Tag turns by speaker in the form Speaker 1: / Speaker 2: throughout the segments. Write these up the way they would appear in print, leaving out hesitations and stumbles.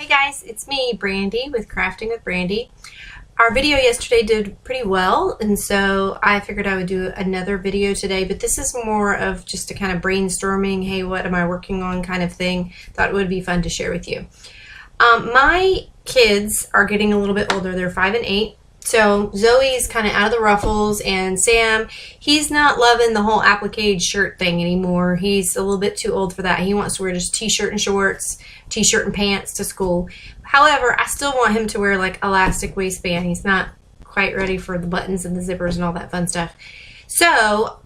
Speaker 1: Hey guys, it's me, Brandy, with Crafting with Brandy. Our video yesterday did pretty well, and so I figured I would do another video today, but this is more of just a kind of brainstorming, hey, what am I working on kind of thing. Thought it would be fun to share with you. My kids are getting a little bit older. They're 5 and 8. So Zoe's kind of out of the ruffles, and Sam, he's not loving the whole applique shirt thing anymore. He's a little bit too old for that. He wants to wear just t-shirt and shorts, t-shirt and pants to school. However, I still want him to wear like elastic waistband. He's not quite ready for the buttons and the zippers and all that fun stuff. So,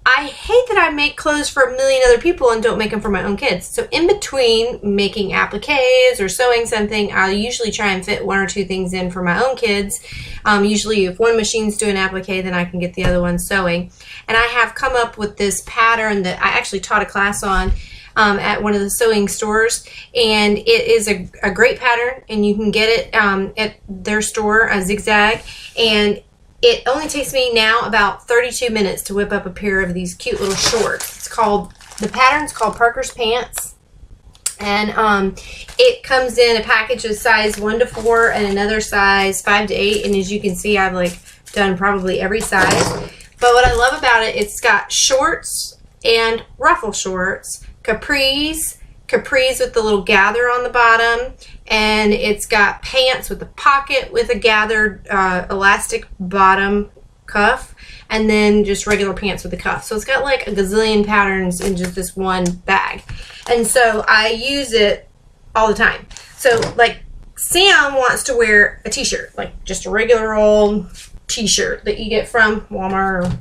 Speaker 1: I hate that I make clothes for a million other people and don't make them for my own kids. So in between making appliques or sewing something, I'll usually try and fit one or two things in for my own kids. Usually if one machine's doing applique, then I can get the other one sewing. And I have come up with this pattern that I actually taught a class on at one of the sewing stores, and it is a great pattern, and you can get it at their store, a zigzag, and it only takes me now about 32 minutes to whip up a pair of these cute little shorts. The pattern's called Parker's Pants, and it comes in a package of size 1 to 4 and another size 5 to 8, and as you can see, I've like done probably every size. But what I love about it, it's got shorts and ruffle shorts, capris with the little gather on the bottom, and it's got pants with a pocket with a gathered elastic bottom cuff, and then just regular pants with a cuff. So it's got like a gazillion patterns in just this one bag, and so I use it all the time. So like Sam wants to wear a t-shirt, like just a regular old t-shirt that you get from Walmart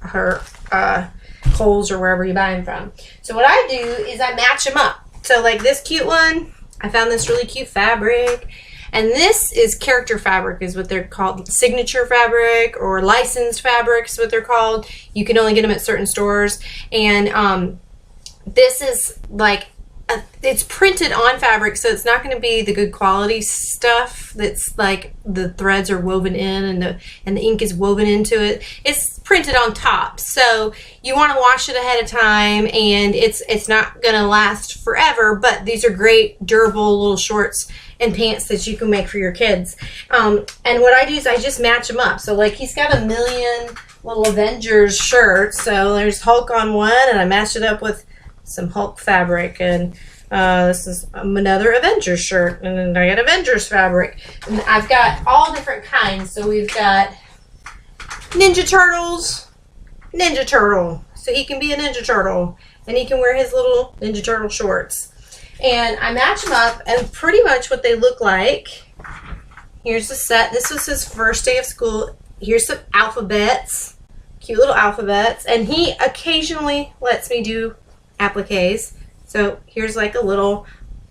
Speaker 1: or her Kohl's or wherever you buy them from. So what I do is I match them up. So like this cute one, I found this really cute fabric, and this is character fabric is what they're called. Signature fabric or licensed fabric is what they're called. You can only get them at certain stores, and this is like it's printed on fabric, so it's not going to be the good quality stuff that's like the threads are woven in and the ink is woven into it. It's printed on top, so you want to wash it ahead of time, and it's not going to last forever, but these are great durable little shorts and pants that you can make for your kids. And what I do is I just match them up. So like he's got a million little Avengers shirts, so there's Hulk on one, and I matched it up with some Hulk fabric, and this is another Avengers shirt, and then I got Avengers fabric, and I've got all different kinds. So we've got Ninja Turtle, so he can be a Ninja Turtle, and he can wear his little Ninja Turtle shorts, and I match them up, and pretty much what they look like. Here's the set. This was his first day of school. Here's some alphabets, cute little alphabets, and he occasionally lets me do appliques. So here's like a little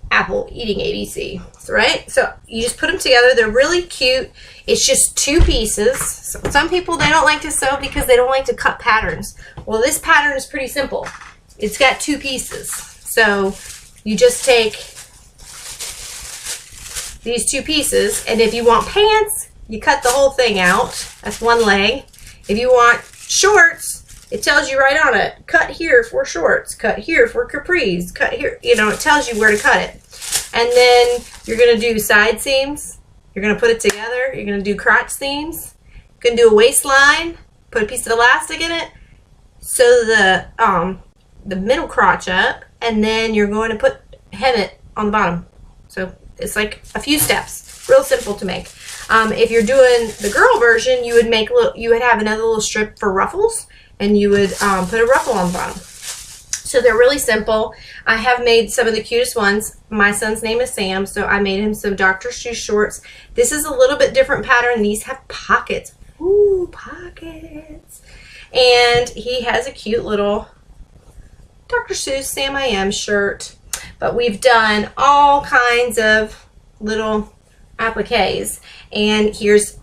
Speaker 1: apple eating ABC, right? So you just put them together. They're really cute. It's just 2 pieces. So some people, they don't like to sew because they don't like to cut patterns. Well, this pattern is pretty simple. It's got 2 pieces. So you just take these 2 pieces, and if you want pants, you cut the whole thing out. That's one leg. If you want shorts, it tells you right on it, cut here for shorts, cut here for capris, cut here, you know, it tells you where to cut it. And then you're going to do side seams. You're going to put it together. You're going to do crotch seams. You're going to do a waistline, put a piece of elastic in it, sew the middle crotch up, and then you're going to hem it on the bottom. So it's like a few steps, real simple to make. If you're doing the girl version, you would have another little strip for ruffles, and you would put a ruffle on the bottom. So they're really simple. I have made some of the cutest ones. My son's name is Sam, so I made him some Dr. Seuss shorts. This is a little bit different pattern. These have pockets. Ooh, pockets. And he has a cute little Dr. Seuss Sam I Am shirt. But we've done all kinds of little appliques. And here's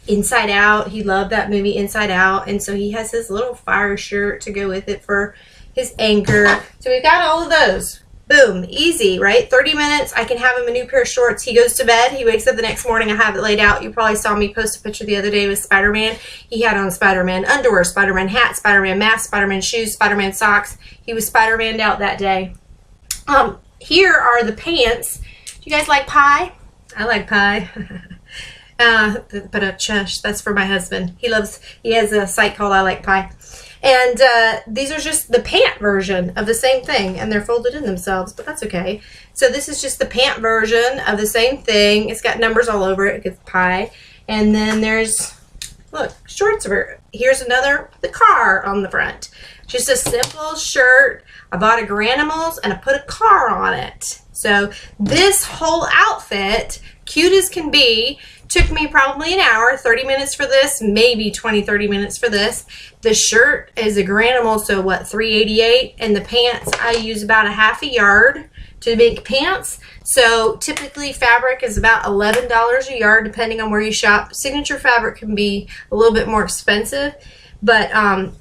Speaker 1: Inside Out. He loved that movie Inside Out, and so he has his little fire shirt to go with it for his anchor. So we've got all of those. Boom, easy, right? 30 minutes, I can have him a new pair of shorts. He goes to bed, he wakes up the next morning, I have it laid out. You probably saw me post a picture the other day with Spider-Man. He had on Spider-Man underwear, Spider-Man hat, Spider-Man mask, Spider-Man shoes, Spider-Man socks. He was Spider-Man'd out that day. Here are the pants. you guys like pie? I like pie. But shush, that's for my husband. He has a site called I Like Pie. And these are just the pant version of the same thing, and they're folded in themselves, but that's okay. So this is just the pant version of the same thing. It's got numbers all over it. It gets pie. And then there's, look, shorts of it. Here's another, the car on the front. Just a simple shirt. I bought a Granimals and I put a car on it. So this whole outfit, cute as can be, took me probably an hour, 30 minutes for this, maybe 20-30 minutes for this. The shirt is a Granimal, so what, $3.88, and the pants I use about a half a yard to make pants. So typically fabric is about $11 a yard depending on where you shop. Signature fabric can be a little bit more expensive, but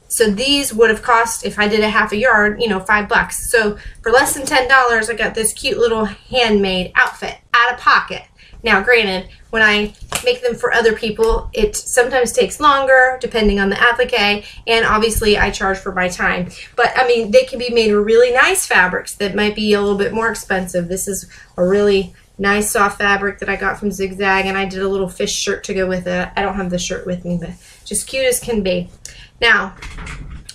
Speaker 1: so these would have cost, if I did a half a yard, you know, $5. So for less than $10, I got this cute little handmade outfit out of pocket. Now, granted, when I make them for other people, it sometimes takes longer depending on the applique, and obviously I charge for my time. But I mean, they can be made with really nice fabrics that might be a little bit more expensive. This is a really nice soft fabric that I got from Zigzag, and I did a little fish shirt to go with it. I don't have the shirt with me, but just cute as can be. Now,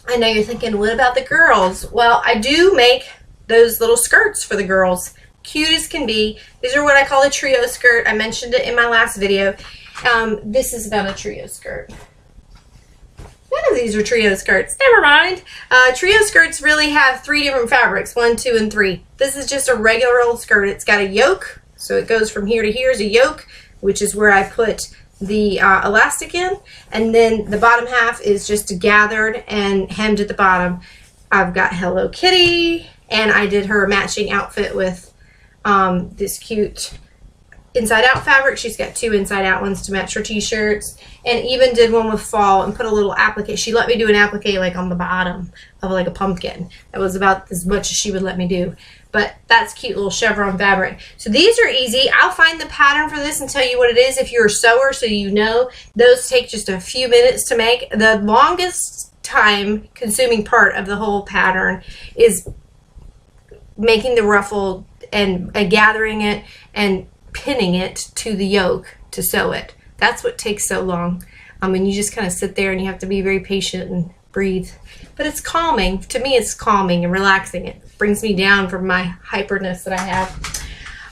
Speaker 1: I know you're thinking, what about the girls? Well, I do make those little skirts for the girls. Cute as can be. These are what I call a trio skirt. I mentioned it in my last video. This is not a trio skirt. None of these are trio skirts. Never mind. Trio skirts really have 3 different fabrics, 1, 2, and 3. This is just a regular old skirt. It's got a yoke, so it goes from here to here is a yoke, which is where I put the elastic in, and then the bottom half is just gathered and hemmed at the bottom. I've got Hello Kitty, and I did her matching outfit with this cute inside out fabric. She's got 2 inside out ones to match her t-shirts, and even did one with fall and put a little applique. She let me do an applique like on the bottom of like a pumpkin. That was about as much as she would let me do, but that's cute little chevron fabric. So these are easy. I'll find the pattern for this and tell you what it is if you're a sewer, so you know. Those take just a few minutes to make. The longest time consuming part of the whole pattern is making the ruffle and gathering it and pinning it to the yoke to sew it. That's what takes so long. And you just kind of sit there and you have to be very patient and breathe. But it's calming. To me, it's calming and relaxing. It brings me down from my hyperness that I have.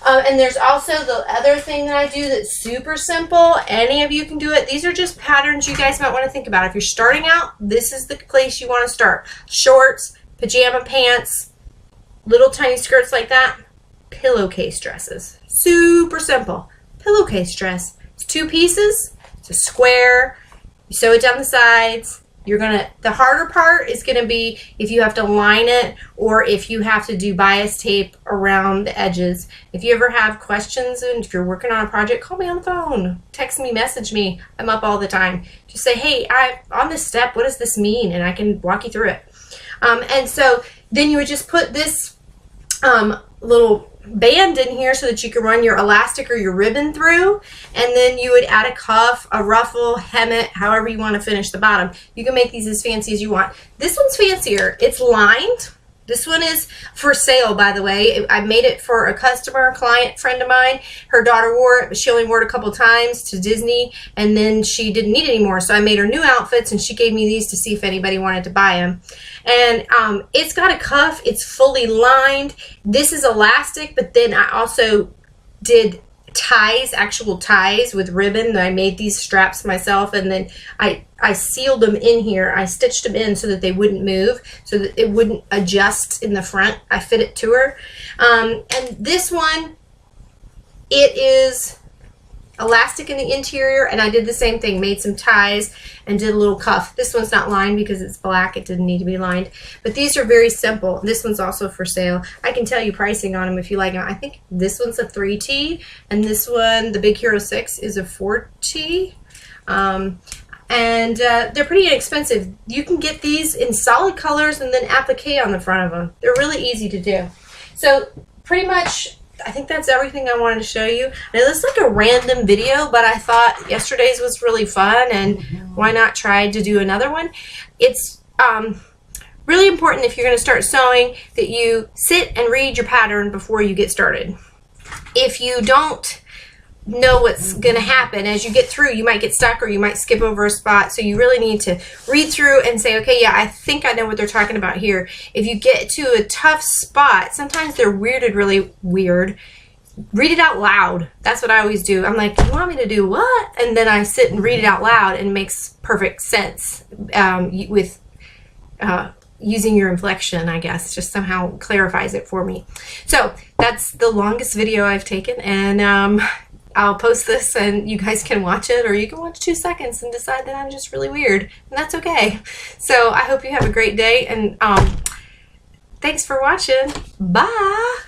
Speaker 1: And there's also the other thing that I do that's super simple. Any of you can do it. These are just patterns you guys might want to think about. If you're starting out, this is the place you want to start. Shorts, pajama pants, little tiny skirts like that. Pillowcase dresses. Super simple. Pillowcase dress. It's 2 pieces. It's a square. You sew it down the sides. The harder part is gonna be if you have to line it or if you have to do bias tape around the edges. If you ever have questions and if you're working on a project, call me on the phone. Text me, message me. I'm up all the time. Just say, hey, on this step, what does this mean? And I can walk you through it. And so then you would just put this little band in here so that you can run your elastic or your ribbon through, and then you would add a cuff, a ruffle, hem it, however you want to finish the bottom. You can make these as fancy as you want. This one's fancier. It's lined. This one is for sale, by the way. I made it for a customer, client, friend of mine. Her daughter wore it, but she only wore it a couple times to Disney, and then she didn't need it anymore. So I made her new outfits, and she gave me these to see if anybody wanted to buy them. And it's got a cuff. It's fully lined. This is elastic, but then I also did ties, actual ties with ribbon. I made these straps myself, and then I sealed them in here. I stitched them in so that they wouldn't move, so that it wouldn't adjust in the front. I fit it to her. And this one, it is elastic in the interior, and I did the same thing, made some ties and did a little cuff. This one's not lined because it's black. It didn't need to be lined, but these are very simple. This one's also for sale. I can tell you pricing on them if you like them. I think this one's a 3T, and this one, the Big Hero 6, is a 4T. And they're pretty inexpensive. You can get these in solid colors and then applique on the front of them. They're really easy to do. So pretty much, I think that's everything I wanted to show you. Now, this is like a random video, but I thought yesterday's was really fun, and why not try to do another one? It's really important if you're going to start sewing that you sit and read your pattern before you get started. if you don't know what's going to happen as you get through, you might get stuck or you might skip over a spot. So you really need to read through and say, okay, yeah, I think I know what they're talking about here. If you get to a tough spot, sometimes they're weirded really weird. Read it out loud. That's what I always do. I'm like, you want me to do what? And then I sit and read it out loud, and it makes perfect sense with using your inflection, I guess. Just somehow clarifies it for me. So that's the longest video I've taken, and I'll post this and you guys can watch it, or you can watch 2 seconds and decide that I'm just really weird, and that's okay. So I hope you have a great day, and thanks for watching. Bye.